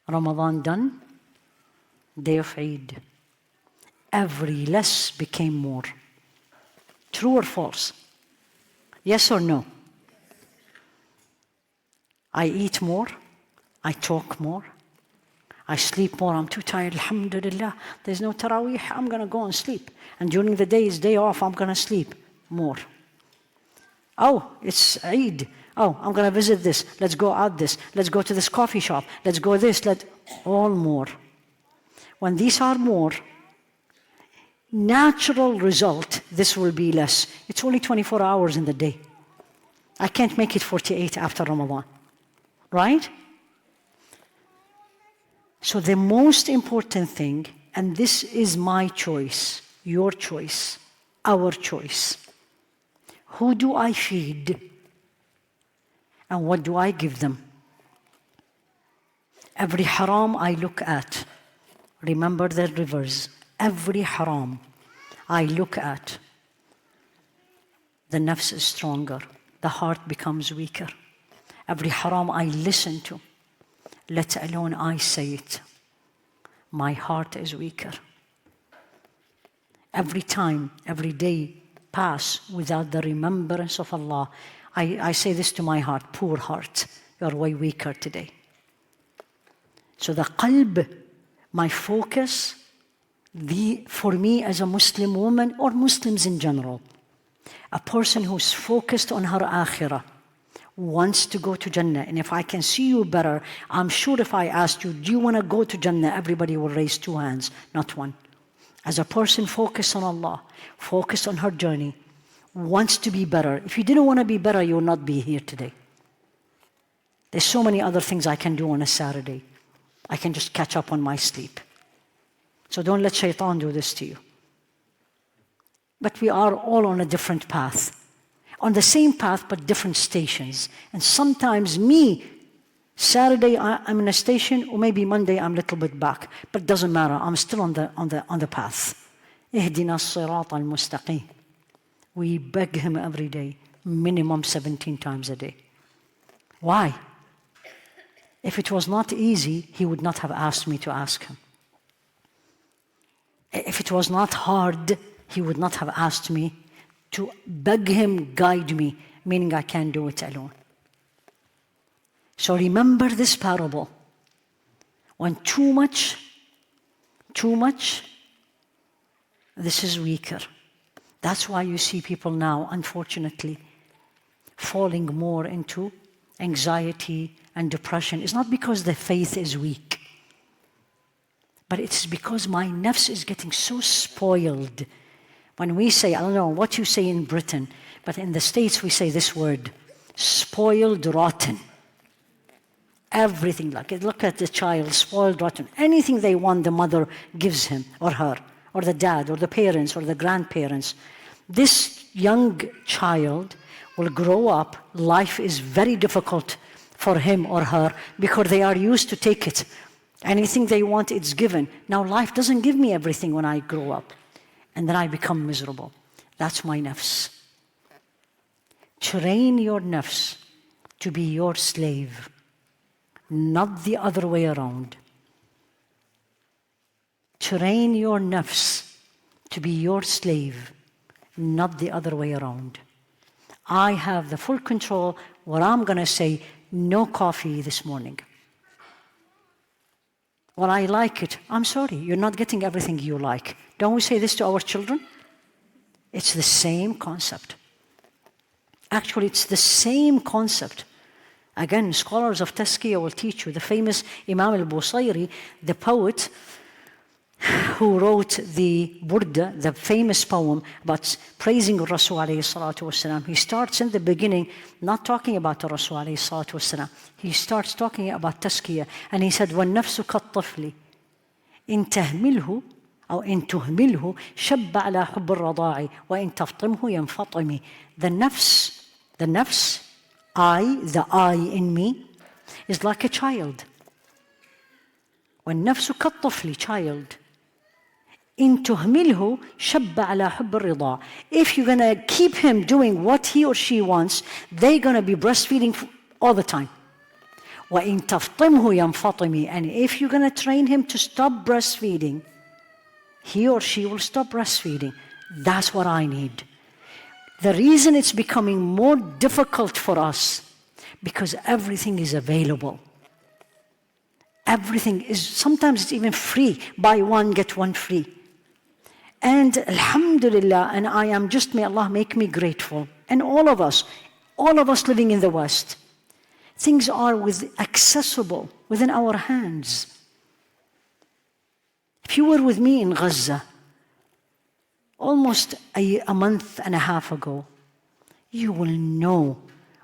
Ramadan done, day of Eid. Every less became more. True or false? Yes or no? I eat more, I talk more, I sleep more. I'm too tired, alhamdulillah. There's no Taraweeh, I'm going to go and sleep. And during the day, day off, I'm going to sleep more. Oh, it's Eid. Oh, I'm going to visit this. Let's go out this. Let's go to this coffee shop. Let's go this. All more. When these are more, natural result, this will be less. It's only 24 hours in the day. I can't make it 48 after Ramadan. Right? So the most important thing, and this is my choice, your choice, our choice. Who do I feed? And what do I give them? Every haram I look at, remember the rivers, every haram I look at, the nafs is stronger, the heart becomes weaker. Every haram I listen to, let alone I say it, my heart is weaker. Every time, every day pass without the remembrance of Allah, I say this to my heart, poor heart, you're way weaker today. So the qalb, my focus, for me as a Muslim woman, or Muslims in general, a person who's focused on her akhirah, wants to go to Jannah. And if I can see you better, I'm sure if I asked you, do you want to go to Jannah? Everybody will raise two hands, not one. As a person focused on Allah, focused on her journey, wants to be better. If you didn't want to be better, you would not be here today. There's so many other things I can do on a Saturday. I can just catch up on my sleep. So don't let shaitan do this to you. But we are all on a different path. On the same path, but different stations. And sometimes Saturday I'm in a station, or maybe Monday I'm a little bit back. But it doesn't matter, I'm still on the path. Ihdina as-sirat al-mustaqim. We beg him every day, minimum 17 times a day. Why? If it was not easy, he would not have asked me to ask him. If it was not hard, he would not have asked me to beg him, guide me, meaning I can't do it alone. So remember this parable. When too much, this is weaker. That's why you see people now, unfortunately, falling more into anxiety and depression. It's not because the faith is weak, but it's because my nafs is getting so spoiled. When we say, I don't know what you say in Britain, but in the States we say this word, spoiled rotten. Everything, like look at the child, spoiled rotten. Anything they want, the mother gives him or her, or the dad, or the parents, or the grandparents. This young child will grow up, life is very difficult for him or her because they are used to take it. Anything they want, it's given. Now life doesn't give me everything when I grow up. And then I become miserable. That's my nafs. Train your nafs to be your slave, not the other way around. Train your nafs to be your slave, not the other way around. I have the full control where I'm going to say, no coffee this morning. Well, I like it. I'm sorry, you're not getting everything you like. Don't we say this to our children? It's the same concept. Actually, it's the same concept. Again, scholars of Tazkiyah will teach you. The famous Imam al-Busayri, the poet who wrote the Burda, the famous poem about praising Rasul alayhi salatu wasalam, he starts in the beginning not talking about the Rasul alayhi salatu wasalam. He starts talking about Tazkiyah, and he said, وَالنَّفْسُ كَالطَّفْلِ إِن تَهْمِلْهُ أو إن تهمله شب على حب الرضاع وإن تفطمه ينفطم. The nafs, the I in me, is like a child. والنفس كالطفل, child. إن تهمله شب على حب الرضاع. If you're going to keep him doing what he or she wants, they're going to be breastfeeding all the time. وَإِن تَفْطِمْهُ يَنْفَطِمِ. And if you're going to train him to stop breastfeeding, he or she will stop breastfeeding. That's what I need. The reason it's becoming more difficult for us, because everything is available. Everything is, sometimes it's even free. Buy one, get one free. And alhamdulillah, and I am just, may Allah make me grateful. And all of us living in the West, things are accessible within our hands. If you were with me in Gaza, almost a month and a half ago, you will know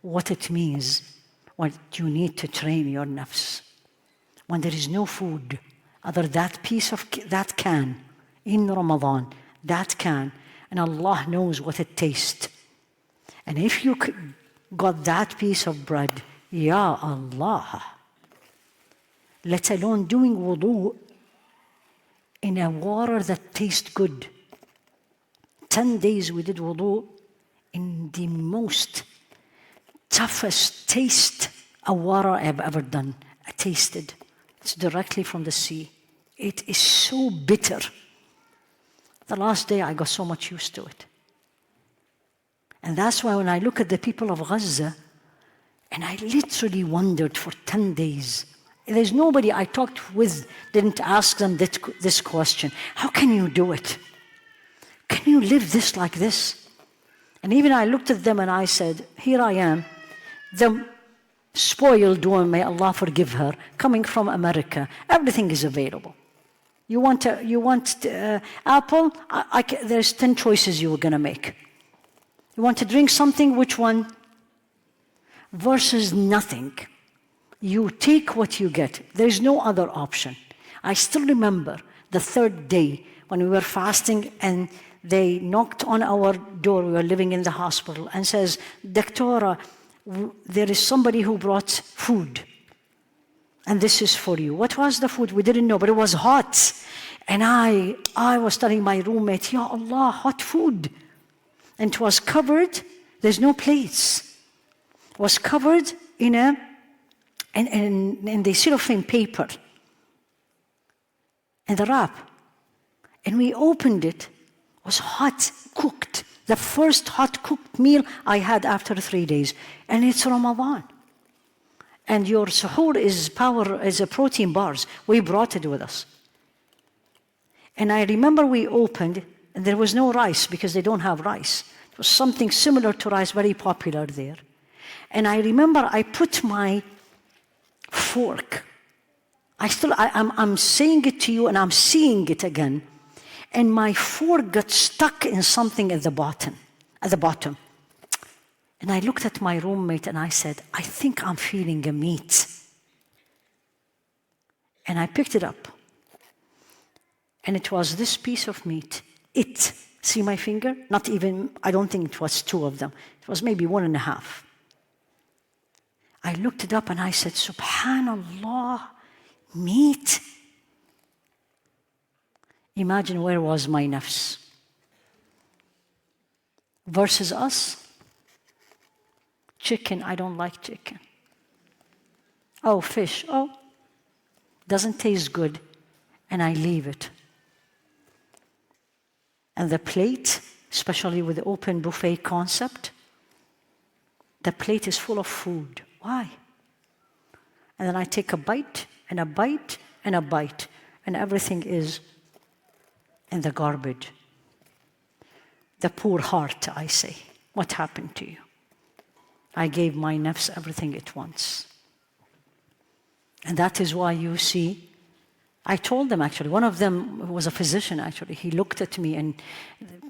what it means, what you need to train your nafs. When there is no food, other that piece of that can in Ramadan, that can, and Allah knows what it tastes. And if you got that piece of bread, Ya Allah, let alone doing wudu in a water that tastes good. 10 days we did wudu in the most toughest taste of water I've ever done. I tasted. It's directly from the sea. It is so bitter. The last day I got so much used to it. And that's why when I look at the people of Gaza, and I literally wondered for 10 days, there's nobody I talked with didn't ask them this question. How can you do it? Can you live this like this? And even I looked at them and I said, here I am, the spoiled woman, may Allah forgive her, coming from America. Everything is available. You want apple? There's 10 choices you were going to make. You want to drink something? Which one? Versus nothing. You take what you get. There's no other option. I still remember the third day when we were fasting and they knocked on our door. We were living in the hospital and says, Doctora, there is somebody who brought food. And this is for you. What was the food? We didn't know, but it was hot. And I was telling my roommate, Ya Allah, hot food. And it was covered, there's no plates. It was covered in the cellophane paper. And the wrap. And we opened it. It was hot, cooked. The first hot cooked meal I had after 3 days. And it's Ramadan. And your suhoor is a protein bars. We brought it with us. And I remember we opened, and there was no rice because they don't have rice. It was something similar to rice, very popular there. And I remember I put my fork. I'm saying it to you and I'm seeing it again. And my fork got stuck in something at the bottom. And I looked at my roommate and I said, I think I'm feeling a meat. And I picked it up. And it was this piece of meat. See my finger? Not even, I don't think it was 2 of them. It was maybe 1.5. I looked it up and I said, Subhanallah, meat. Imagine where was my nafs. Versus us. Chicken, I don't like chicken. Oh, fish, doesn't taste good. And I leave it. And the plate, especially with the open buffet concept, the plate is full of food. Why? And then I take a bite, and a bite, and a bite, and everything is in the garbage. The poor heart, I say. What happened to you? I gave my nafs everything at once. And that is why you see, I told them actually, one of them was a physician actually, he looked at me and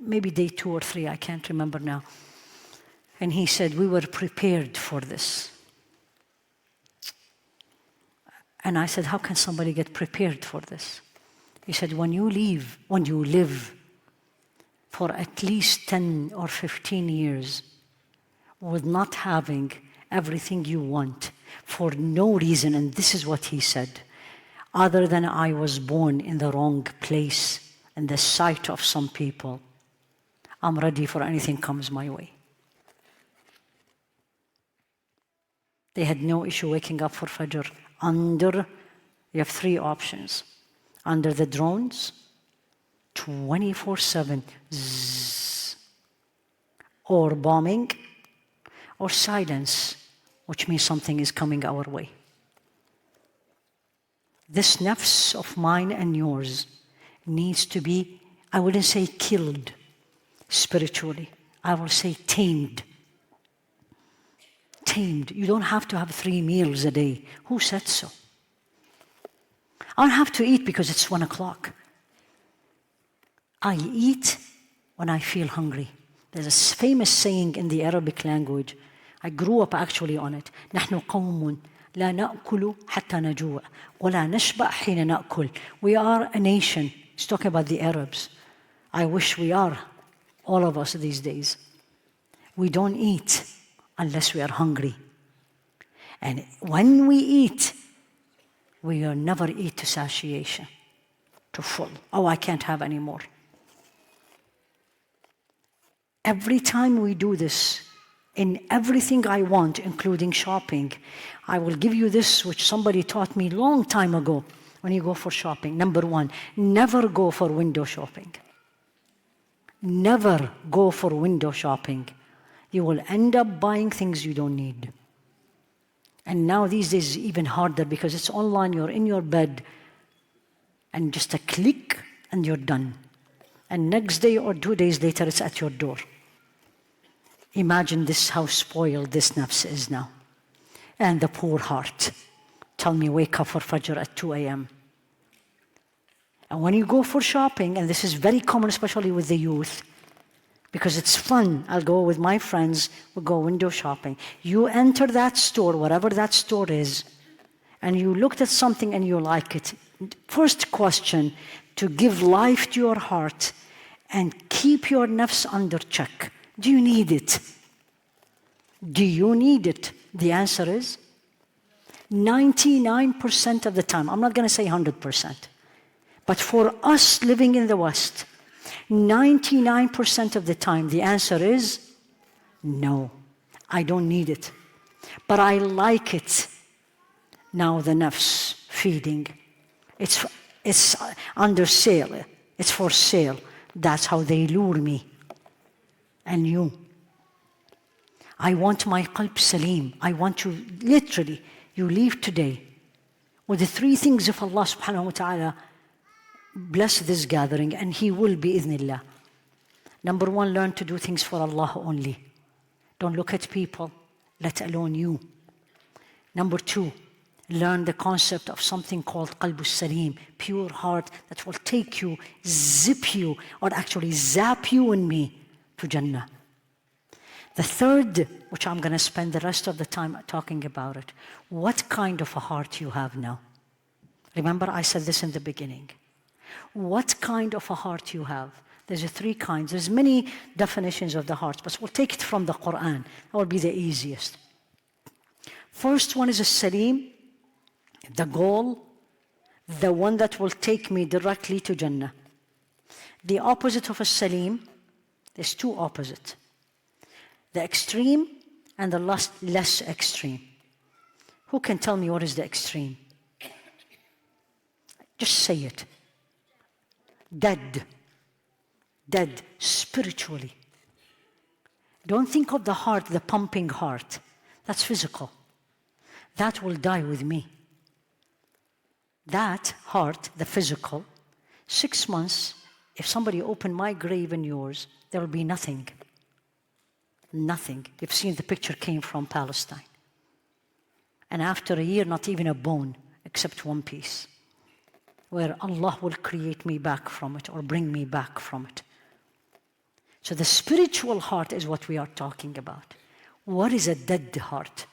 maybe day 2 or 3, I can't remember now. And he said, we were prepared for this. And I said, how can somebody get prepared for this? He said, when you live for at least 10 or 15 years with not having everything you want for no reason, and this is what he said, other than I was born in the wrong place in the sight of some people, I'm ready for anything comes my way. They had no issue waking up for Fajr. You have three options. Under the drones, 24/7, zzz, or bombing, or silence, which means something is coming our way. This nafs of mine and yours needs to be, I wouldn't say killed spiritually, I will say tamed. Tamed. You don't have to have 3 meals a day. Who said so? I don't have to eat because it's 1 o'clock. I eat when I feel hungry. There's a famous saying in the Arabic language. I grew up actually on it. نحن قوم لا نأكل حتى نجوع ولا نشبع حين نأكل. We are a nation. It's talking about the Arabs. I wish we are, all of us these days. We don't eat unless we are hungry. And when we eat, we will never eat to satiation, to full. Oh, I can't have any more. Every time we do this, in everything I want, including shopping, I will give you this, which somebody taught me a long time ago when you go for shopping. Number 1, never go for window shopping. Never go for window shopping. You will end up buying things you don't need. And now these days, even harder because it's online, you're in your bed, and just a click, and you're done. And next day or 2 days later, it's at your door. Imagine this, how spoiled this nafs is now. And the poor heart. Tell me, wake up for Fajr at 2 a.m. And when you go for shopping, and this is very common, especially with the youth, because it's fun. I'll go with my friends, we'll go window shopping. You enter that store, whatever that store is, and you looked at something and you like it. First question, to give life to your heart and keep your nafs under check. Do you need it? Do you need it? The answer is 99% of the time. I'm not going to say 100%. But for us living in the West, 99% of the time, the answer is no. I don't need it. But I like it. Now the nafs feeding. It's under sale. It's for sale. That's how they lure me. And you. I want my qalb salim. I want you, literally, you leave today with the 3 things of Allah subhanahu wa ta'ala. Bless this gathering, and He will bi'idhnillah. Number 1, learn to do things for Allah only. Don't look at people, let alone you. Number 2, learn the concept of something called qalb salim, pure heart that will take you, zip you, or actually zap you and me to Jannah. The third, which I'm going to spend the rest of the time talking about it, what kind of a heart you have now. Remember, I said this in the beginning. What kind of a heart you have. There's 3 kinds. There's many definitions of the heart, but we'll take it from the Quran. That will be the easiest. First one is a salim, the goal, the one that will take me directly to Jannah. The opposite of a salim, there's 2 opposites. The extreme and the less extreme. Who can tell me what is the extreme? Just say it. Dead spiritually. Don't think of the heart, the pumping heart. That's physical. That will die with me. That heart, the physical, 6 months, if somebody opened my grave and yours, there will be nothing. Nothing. You've seen the picture came from Palestine. And after a year, not even a bone, except 1 piece, where Allah will create me back from it or bring me back from it. So the spiritual heart is what we are talking about. What is a dead heart?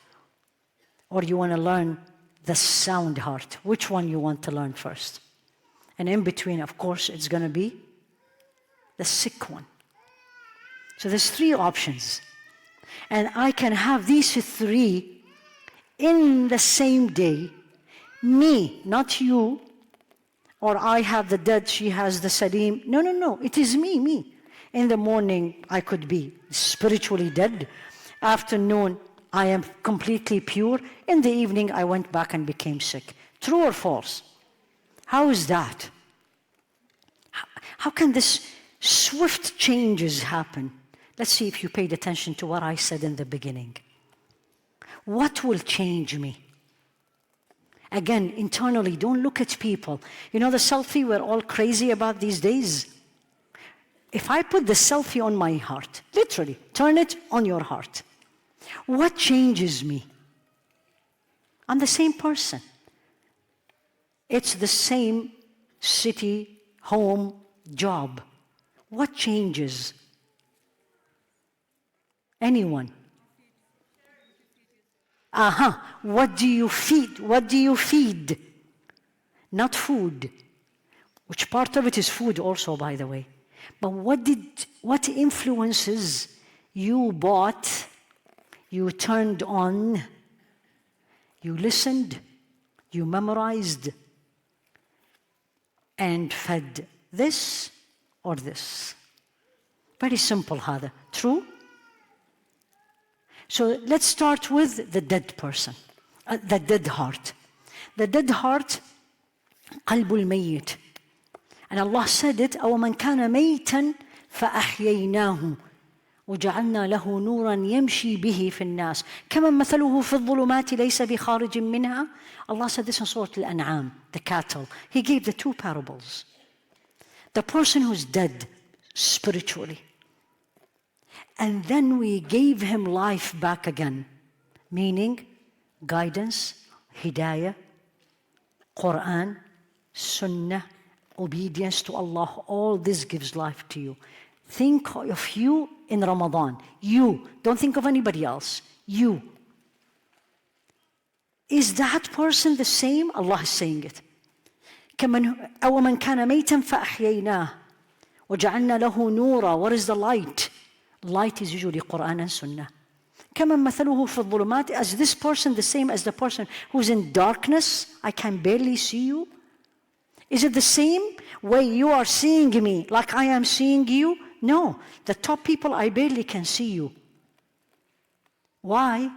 Or you want to learn the sound heart? Which one you want to learn first? And in between, of course, it's going to be the sick one. So there's 3 options. And I can have these 3 in the same day. Me, not you. Or I have the dead, she has the salim. No. It is me. In the morning, I could be spiritually dead. Afternoon, I am completely pure. In the evening, I went back and became sick. True or false? How is that? How can this swift changes happen? Let's see if you paid attention to what I said in the beginning. What will change me? Again, internally, don't look at people. You know the selfie we're all crazy about these days? If I put the selfie on my heart, literally, turn it on your heart, what changes me? I'm the same person. It's the same city, home, job. What changes? Anyone? What do you feed? What do you feed? Not food, which part of it is food also, by the way. But what influences you bought, you turned on, you listened, you memorized, and fed this or this? Very simple, هذا. True? So let's start with the dead person, the dead heart. The dead heart, قلب الميت. And Allah said it, أَوَمَنْ كَانَ مَيْتًا فَأَحْيَيْنَاهُ وَجَعَلْنَا لَهُ نُورًا يَمْشِي بِهِ فِي النَّاسِ كَمَنْ مَثَلُهُ فِي الظُّلُمَاتِ لَيْسَ بِخَارِجٍ مِنْهَا. Allah said this in Surah Al-An'am, the cattle. He gave the two parables. The person who's dead spiritually, and then we gave him life back again, meaning guidance, hidayah, Quran, Sunnah, obedience to Allah. All this gives life to you. Think of you in Ramadan. You. Don't think of anybody else. You. Is that person the same? Allah is saying it. أَوَمَنْ كَانَ مَيْتًا فَأَحْيَيْنَاهُ وَجَعَلْنَا لَهُ نُورًا. What is the light? Light is usually Quran and Sunnah. كَمَنْ مَثَلُهُ فِي الظُّلُمَاتِ. Is this person the same as the person who's in darkness? I can barely see you. Is it the same way you are seeing me like I am seeing you? No. The top people, I barely can see you. Why?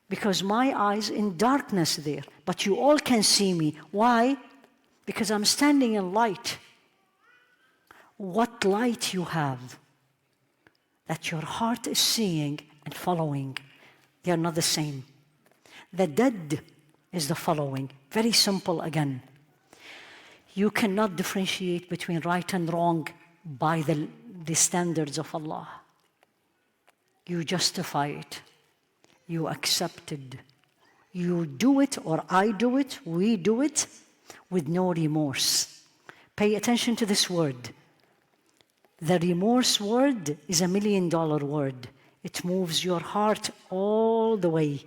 Because my eyes in darkness there. But you all can see me. Why? Because I'm standing in light. What light you have that your heart is seeing and following, they are not the same. The dead is the following. Very simple again. You cannot differentiate between right and wrong by the standards of Allah. You justify it. You accept it. You do it, or I do it, we do it, with no remorse. Pay attention to this word. The remorse word is $1 million word. It moves your heart all the way.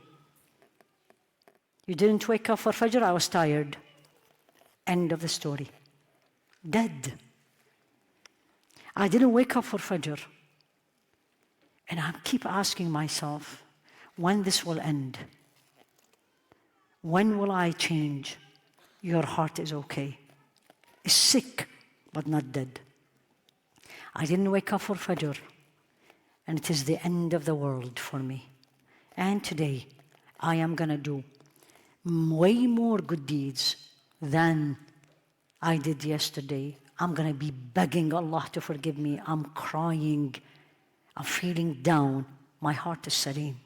You didn't wake up for Fajr, I was tired. End of the story. Dead. I didn't wake up for Fajr. And I keep asking myself, when this will end? When will I change? Your heart is okay. It's sick, but not dead. I didn't wake up for Fajr, and it is the end of the world for me. And today, I am going to do way more good deeds than I did yesterday. I'm going to be begging Allah to forgive me. I'm crying. I'm feeling down. My heart is serene.